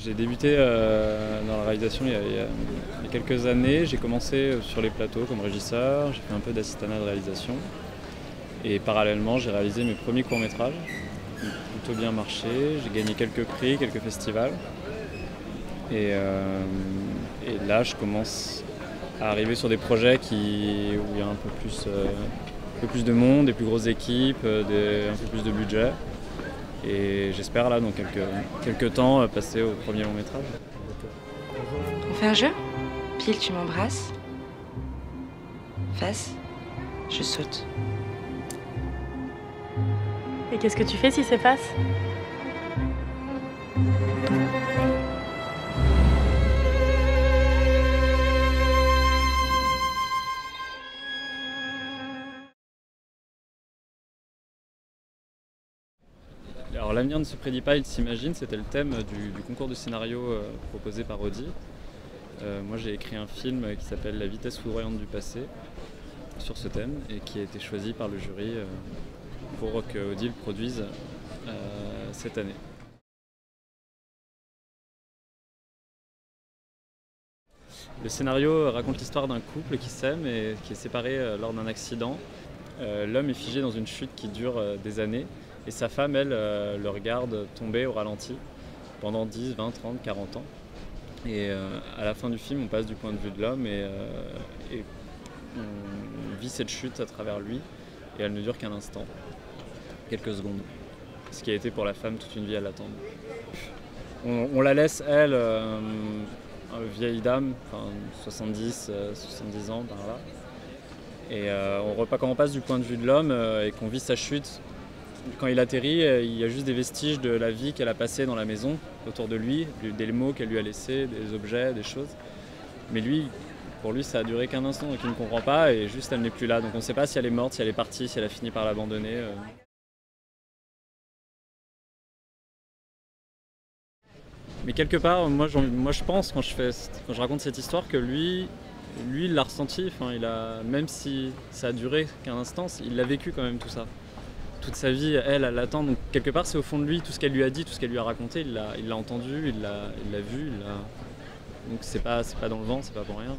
J'ai débuté dans la réalisation il y a quelques années. J'ai commencé sur les plateaux comme régisseur, j'ai fait un peu d'assistanat de réalisation. Et parallèlement, j'ai réalisé mes premiers courts-métrages, qui ont plutôt bien marché. J'ai gagné quelques prix, quelques festivals. Et là, je commence à arriver sur des projets où il y a un peu plus de monde, des plus grosses équipes, un peu plus de budget. Et j'espère là, dans quelques temps, passer au premier long métrage. On fait un jeu? Pile, tu m'embrasses. Face, je saute. Et qu'est-ce que tu fais si c'est face? Alors l'avenir ne se prédit pas, il s'imagine, c'était le thème du concours de scénario proposé par Audi. Moi j'ai écrit un film qui s'appelle La vitesse foudroyante du passé sur ce thème et qui a été choisi par le jury pour que Audi le produise cette année. Le scénario raconte l'histoire d'un couple qui s'aime et qui est séparé lors d'un accident. L'homme est figé dans une chute qui dure des années et sa femme, elle, le regarde tomber au ralenti pendant 10, 20, 30, 40 ans. Et à la fin du film, on passe du point de vue de l'homme et on vit cette chute à travers lui et elle ne dure qu'un instant, quelques secondes. Ce qui a été pour la femme toute une vie à l'attendre. On la laisse, elle, vieille dame, enfin 70 ans par là. Et quand on passe du point de vue de l'homme et qu'on vit sa chute, quand il atterrit, il y a juste des vestiges de la vie qu'elle a passée dans la maison, autour de lui, des mots qu'elle lui a laissés, des objets, des choses. Mais pour lui, ça a duré qu'un instant, donc il ne comprend pas et juste elle n'est plus là. Donc on ne sait pas si elle est morte, si elle est partie, si elle a fini par l'abandonner. Mais quelque part, moi je pense, quand je raconte cette histoire, que lui il l'a ressenti, même si ça a duré qu'un instant, il l'a vécu quand même tout ça. Toute sa vie, elle l'attend, donc quelque part c'est au fond de lui, tout ce qu'elle lui a dit, tout ce qu'elle lui a raconté, il l'a entendu, il l'a vu, donc c'est pas dans le vent, c'est pas pour rien.